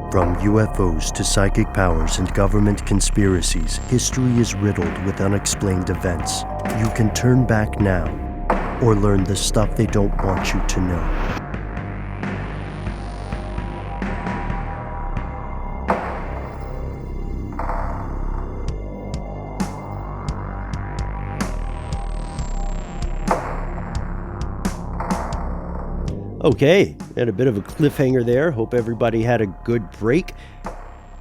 From UFOs to psychic powers and government conspiracies, history is riddled with unexplained events. You can turn back now or learn the stuff they don't want you to know. Okay, had a bit of a cliffhanger there. Hope everybody had a good break.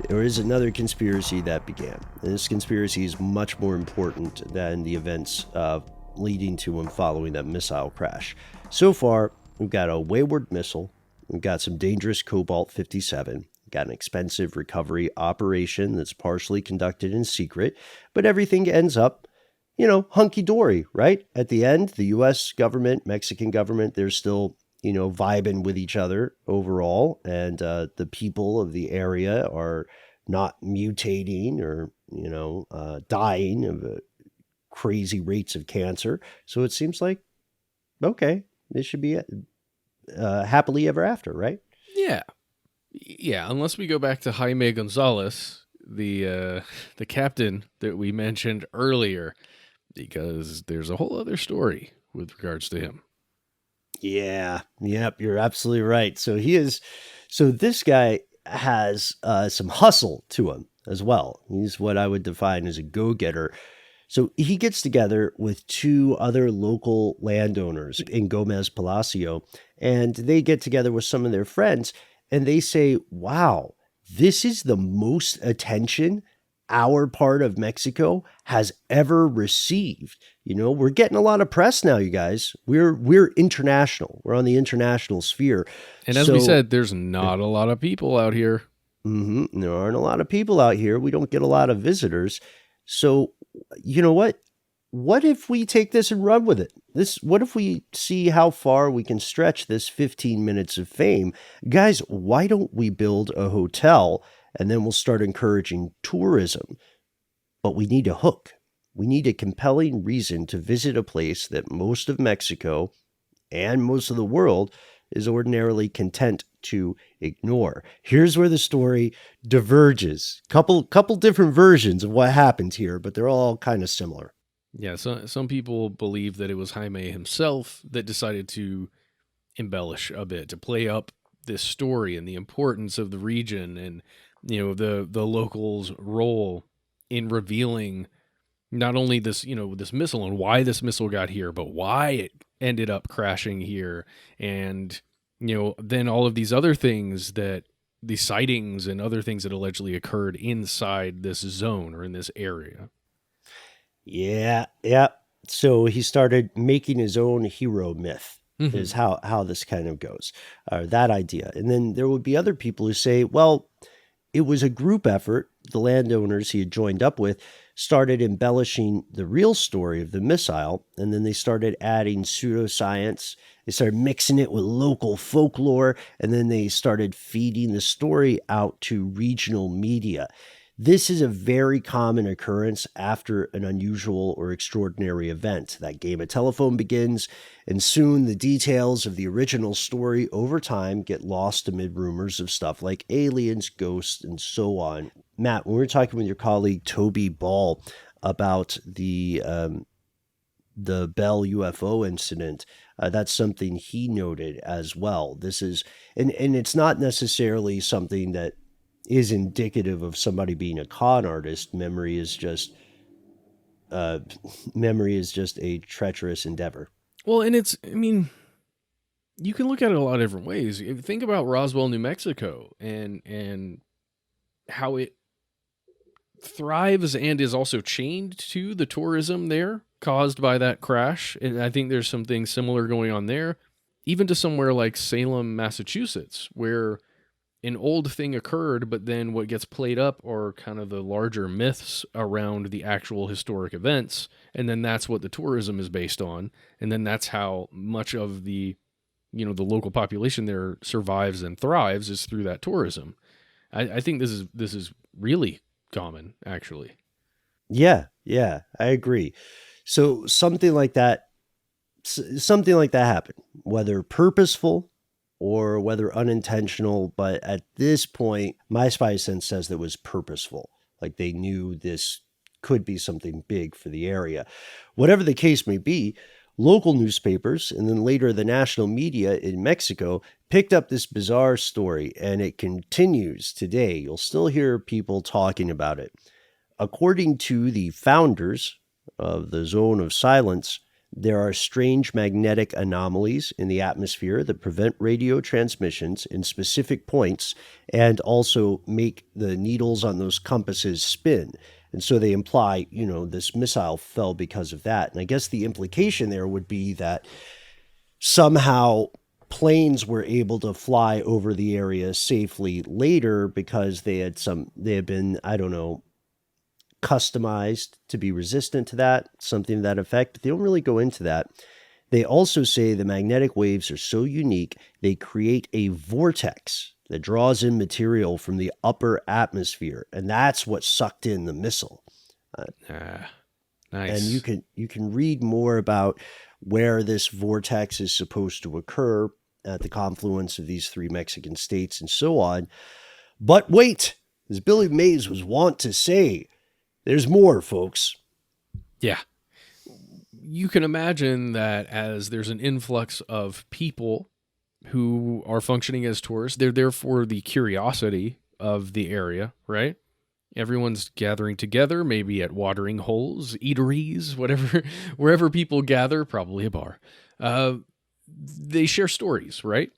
There is another conspiracy that began. And this conspiracy is much more important than the events leading to and following that missile crash. So far, we've got a wayward missile. We've got some dangerous Cobalt-57. We've got an expensive recovery operation that's partially conducted in secret. But everything ends up, hunky-dory, right? At the end, the U.S. government, Mexican government, they're still vibing with each other overall. And the people of the area are not mutating or, dying of crazy rates of cancer. So it seems like, okay, this should be happily ever after, right? Yeah. Yeah, unless we go back to Jaime Gonzalez, the captain that we mentioned earlier, because there's a whole other story with regards to him. Yeah. Yep. You're absolutely right. So this guy has some hustle to him as well. He's what I would define as a go-getter. So he gets together with two other local landowners in Gomez Palacio, and they get together with some of their friends, and they say, wow, this is the most attention our part of Mexico has ever received. We're getting a lot of press now, you guys. We're international. We're on the international sphere. And as we said, there's not a lot of people out here. Mm-hmm, there aren't a lot of people out here. We don't get a lot of visitors. So, you know what? What if we take this and run with it? What if we see how far we can stretch this 15 minutes of fame? Guys, why don't we build a hotel and then we'll start encouraging tourism? But we need a hook. We need a compelling reason to visit a place that most of Mexico and most of the world is ordinarily content to ignore. Here's where the story diverges. Couple different versions of what happened here, but they're all kind of similar. Yeah, so some people believe that it was Jaime himself that decided to embellish a bit, to play up this story and the importance of the region and the locals' role in revealing not only this this missile and why this missile got here, but why it ended up crashing here, and then all of these other things, that the sightings and other things that allegedly occurred inside this zone or in this area. Yeah. So he started making his own hero myth. Mm-hmm. Is how this kind of goes, that idea. And then there would be other people who say, well, it was a group effort. The landowners he had joined up with started embellishing the real story of the missile, and then they started adding pseudoscience. They started mixing it with local folklore, and then they started feeding the story out to regional media. This is a very common occurrence after an unusual or extraordinary event. That game of telephone begins, and soon the details of the original story over time get lost amid rumors of stuff like aliens, ghosts, and so on. Matt, when we were talking with your colleague Toby Ball about the Bell UFO incident, that's something he noted as well. This is, and it's not necessarily something that is indicative of somebody being a con artist. Memory is just a treacherous endeavor. Well, and you can look at it a lot of different ways. If you think about Roswell, New Mexico, and how it thrives and is also chained to the tourism there caused by that crash. And I think there's something similar going on there, even to somewhere like Salem, Massachusetts, where an old thing occurred, but then what gets played up are kind of the larger myths around the actual historic events. And then that's what the tourism is based on. And then that's how much of the local population there survives and thrives, is through that tourism. I think this is really common, actually. Yeah, I agree. So something like that happened, whether purposeful or whether unintentional, but at this point, my spy sense says that it was purposeful. Like they knew this could be something big for the area. Whatever the case may be, local newspapers and then later the national media in Mexico picked up this bizarre story, and it continues today. You'll still hear people talking about it. According to the founders of the Zone of Silence, there are strange magnetic anomalies in the atmosphere that prevent radio transmissions in specific points and also make the needles on those compasses spin. And so they imply, this missile fell because of that. And I guess the implication there would be that somehow planes were able to fly over the area safely later because they had been, I don't know, customized to be resistant to that, something to that effect, but they don't really go into that. They also say the magnetic waves are so unique, they create a vortex that draws in material from the upper atmosphere, and that's what sucked in the missile. Nice. And you can read more about where this vortex is supposed to occur at the confluence of these 3 Mexican states and so on. But wait, as Billy Mays was wont to say, there's more, folks. Yeah. You can imagine that as there's an influx of people who are functioning as tourists, they're there for the curiosity of the area, right? Everyone's gathering together, maybe at watering holes, eateries, whatever, wherever people gather, probably a bar. They share stories, right?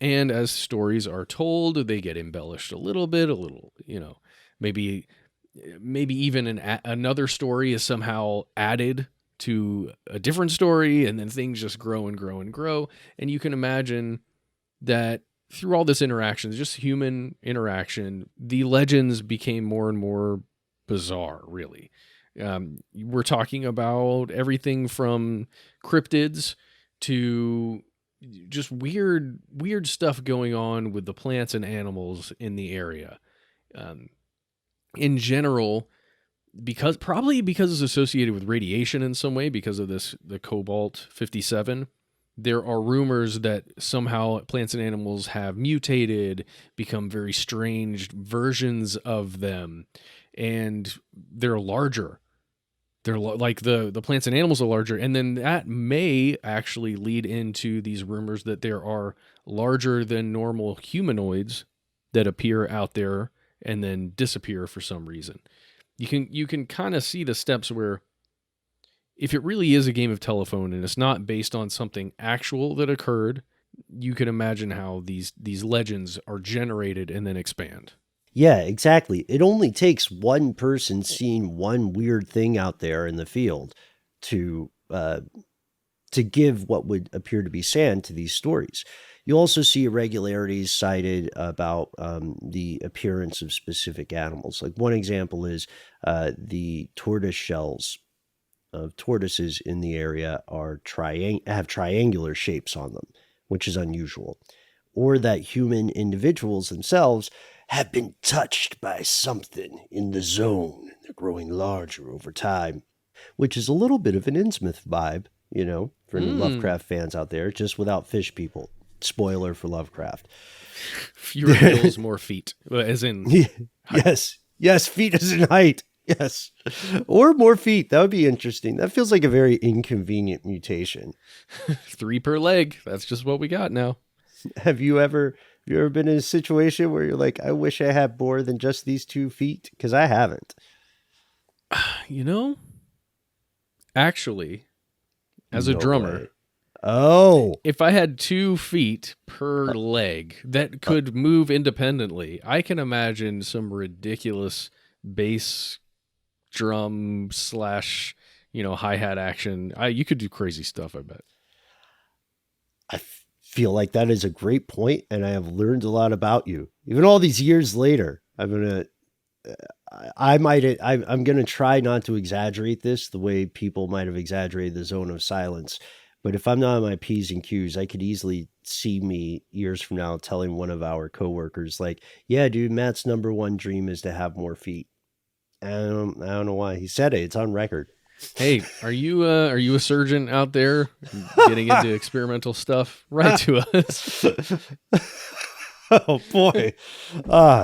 And as stories are told, they get embellished a little, maybe even another story is somehow added to a different story, and then things just grow and grow and grow. And you can imagine that through all this interaction, just human interaction, the legends became more and more bizarre, really. We're talking about everything from cryptids to just weird stuff going on with the plants and animals in the area. In general, because it's associated with radiation in some way, because of the cobalt 57, there are rumors that somehow plants and animals have mutated, become very strange versions of them, and they're larger. They're like the plants and animals are larger, and then that may actually lead into these rumors that there are larger than normal humanoids that appear out there and then disappear for some reason. You can kind of see the steps where, if it really is a game of telephone and it's not based on something actual that occurred, you can imagine how these legends are generated and then expand. Yeah, exactly. It only takes one person seeing one weird thing out there in the field to give what would appear to be sand to these stories. You also see irregularities cited about the appearance of specific animals. Like one example is the tortoise shells of tortoises in the area have triangular shapes on them, which is unusual. Or that human individuals themselves have been touched by something in the zone. They're growing larger over time, which is a little bit of an Innsmouth vibe, for any Lovecraft fans out there, just without fish people. Spoiler for Lovecraft. Fewer hills, more feet, as in height. Yes, feet as in height. Yes, or more feet. That would be interesting. That feels like a very inconvenient mutation. 3 per leg. That's just what we got now. Have you ever been in a situation where you're like, I wish I had more than just these 2 feet? Because I haven't. Actually, as a drummer. Way. Oh. If I had 2 feet per leg that could move independently, I can imagine some ridiculous bass drum / hi-hat action. You could do crazy stuff, I bet. I feel like that is a great point, and I have learned a lot about you. Even all these years later, I'm going to try not to exaggerate this the way people might have exaggerated the Zone of Silence. But if I'm not on my P's and Q's, I could easily see me years from now telling one of our coworkers, like, yeah, dude, Matt's number one dream is to have more feet. I don't know why he said it. It's on record. Hey, are you a surgeon out there getting into experimental stuff? Write to us. Oh boy.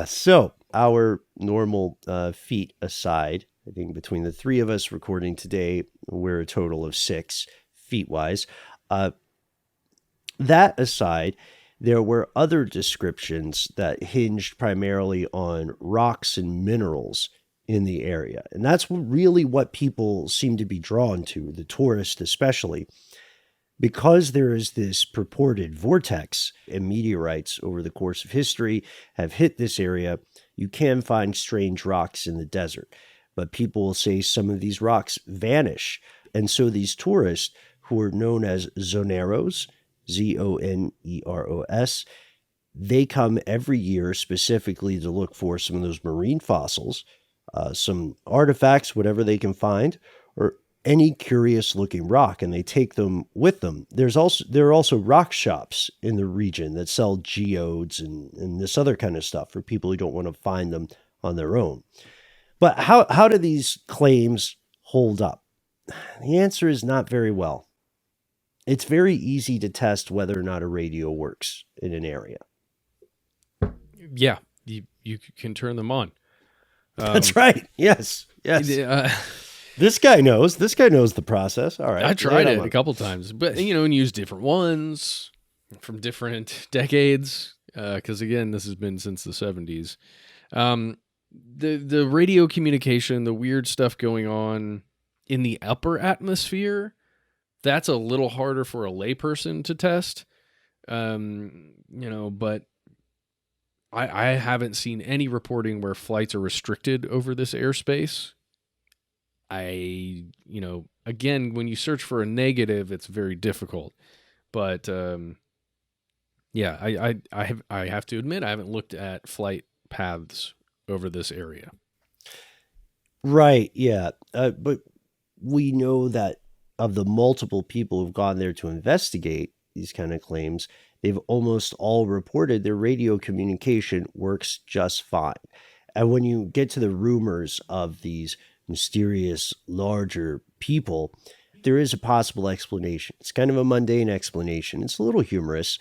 So our normal feet aside, I think between the three of us recording today, we're a total of 6 feet wise. That aside, there were other descriptions that hinged primarily on rocks and minerals in the area. And that's really what people seem to be drawn to, the tourists especially. Because there is this purported vortex and meteorites over the course of history have hit this area, you can find strange rocks in the desert. But people will say some of these rocks vanish. And so these tourists, who are known as zoneros, Zoneros, they come every year specifically to look for some of those marine fossils, some artifacts, whatever they can find, or any curious looking rock, and they take them with them. There are also rock shops in the region that sell geodes and this other kind of stuff for people who don't want to find them on their own. But how do these claims hold up? The answer is not very well. It's very easy to test whether or not a radio works in an area. Yeah, you can turn them on. That's right. Yes. Yes. This guy knows the process. All right. I tried it a couple times, but and use different ones from different decades. Because again, this has been since the 70s. The radio communication, the weird stuff going on in the upper atmosphere, that's a little harder for a layperson to test. But I haven't seen any reporting where flights are restricted over this airspace. Again, when you search for a negative, it's very difficult. But I have to admit I haven't looked at flight paths over this area. Right. Yeah. But we know that of the multiple people who've gone there to investigate these kind of claims, they've almost all reported their radio communication works just fine. And when you get to the rumors of these mysterious larger people, there is a possible explanation. It's kind of a mundane explanation. It's a little humorous.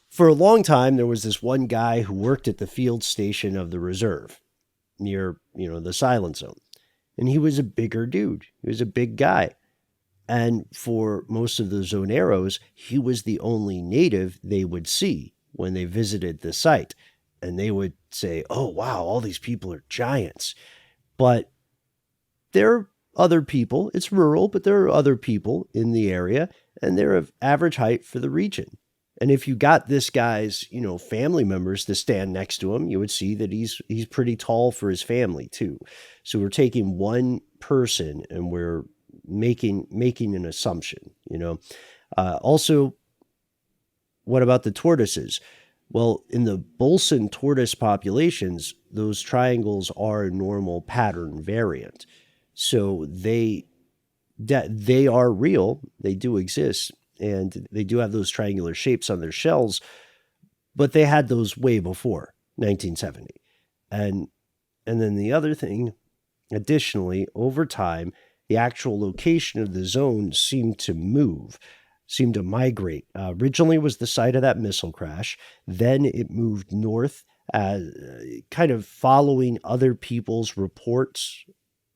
For a long time, there was this one guy who worked at the field station of the reserve near, the silent zone. And he was a bigger dude. He was a big guy. And for most of the zoneros, he was the only native they would see when they visited the site. And they would say, oh, wow, all these people are giants. But there are other people. It's rural, but there are other people in the area, and they're of average height for the region. And if you got this guy's, family members to stand next to him, you would see that he's pretty tall for his family too. So we're taking one person and we're making an assumption, Also, what about the tortoises? Well, in the Bolson tortoise populations, those triangles are a normal pattern variant. So they are real. They do exist. And they do have those triangular shapes on their shells, but they had those way before 1970. And then the other thing, additionally, over time, the actual location of the zone seemed to migrate. Originally was the site of that missile crash. Then it moved north, kind of following other people's reports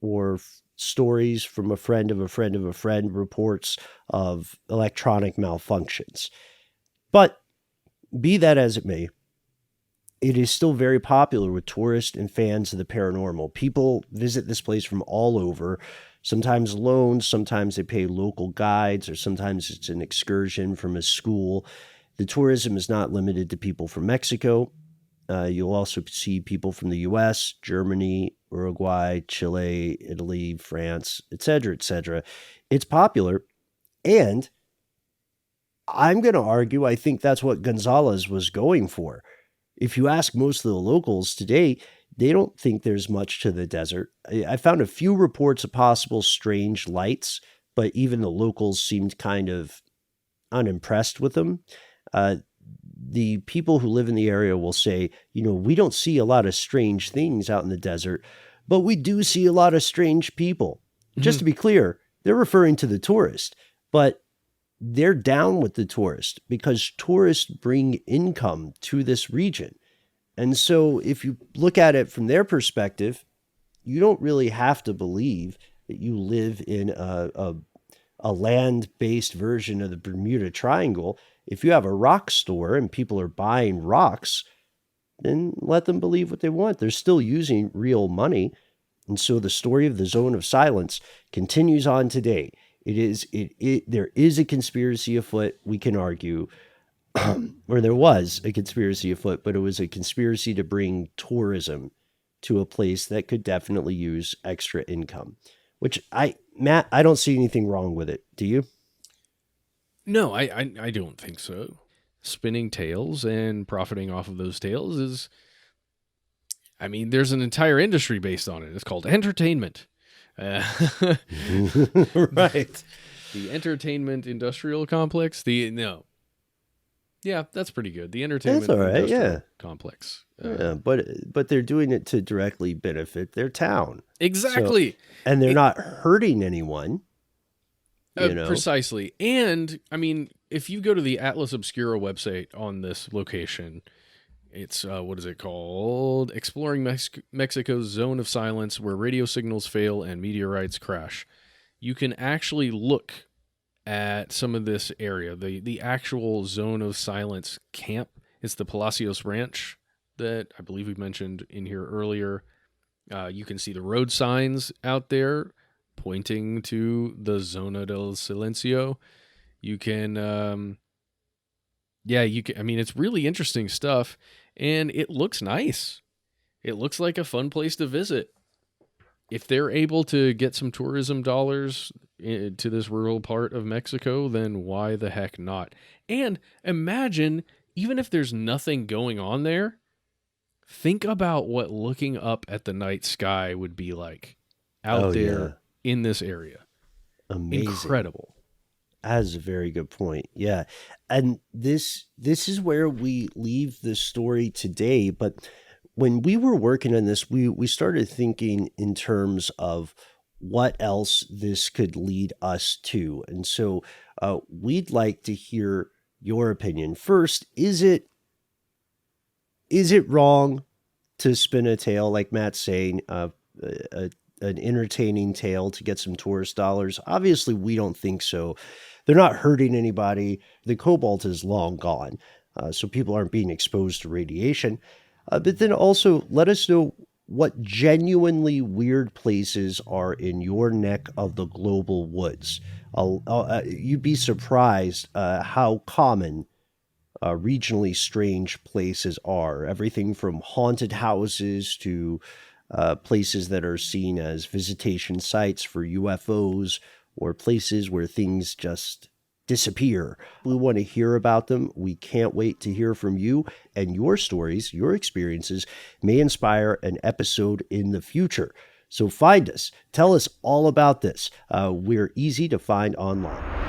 or stories from a friend of a friend of a friend, reports of electronic malfunctions. But be that as it may, it is still very popular with tourists and fans of the paranormal. People visit this place from all over, sometimes alone, sometimes they pay local guides, or sometimes it's an excursion from a school. The tourism is not limited to people from Mexico. You'll also see people from the U.S., Germany, Uruguay, Chile, Italy, France, etc., etc. It's popular, and I'm going to argue I think that's what Gonzalez was going for. If you ask most of the locals today, they don't think there's much to the desert. I found a few reports of possible strange lights, but even the locals seemed kind of unimpressed with them. The people who live in the area will say, we don't see a lot of strange things out in the desert, but we do see a lot of strange people. Mm-hmm. Just to be clear, they're referring to the tourist, but they're down with the tourist because tourists bring income to this region. And so if you look at it from their perspective, you don't really have to believe that you live in a land-based version of the Bermuda Triangle. If you have a rock store and people are buying rocks, then let them believe what they want. They're still using real money. And so the story of the Zone of Silence continues on today. There is a conspiracy afoot, we can argue, or there was a conspiracy afoot, but it was a conspiracy to bring tourism to a place that could definitely use extra income, which Matt, I don't see anything wrong with it. Do you? No, I don't think so. Spinning tales and profiting off of those tales is, I mean, there's an entire industry based on it. It's called entertainment. Right. The entertainment industrial complex. Yeah, that's pretty good. The entertainment industrial complex. But they're doing it to directly benefit their town. Exactly. And they're not hurting anyone. Precisely. And, I mean, if you go to the Atlas Obscura website on this location, it's, what is it called? Exploring Mexico's Zone of Silence, where radio signals fail and meteorites crash. You can actually look at some of this area. The actual Zone of Silence camp is the Palacios Ranch that I believe we mentioned in here earlier. You can see the road signs out there pointing to the Zona del Silencio. You can, I mean, it's really interesting stuff, and it looks nice. It looks like a fun place to visit. If they're able to get some tourism dollars to this rural part of Mexico, then why the heck not? And imagine, even if there's nothing going on there, think about what looking up at the night sky would be like out there in this area. Amazing. Incredible. That's a very good point. Yeah. And this is where we leave the story today. But when we were working on this, we started thinking in terms of what else this could lead us to. And so we'd like to hear your opinion. First, is it wrong to spin a tale, like Matt's saying, an entertaining tale to get some tourist dollars? Obviously, we don't think so. They're not hurting anybody. The cobalt is long gone, so people aren't being exposed to radiation. But then also let us know what genuinely weird places are in your neck of the global woods. You'd be surprised how common regionally strange places are. Everything from haunted houses to places that are seen as visitation sites for UFOs, or places where things just disappear. We want to hear about them. We can't wait to hear from you, and your stories, your experiences may inspire an episode in the future. So find us. Tell us all about this. We're easy to find online.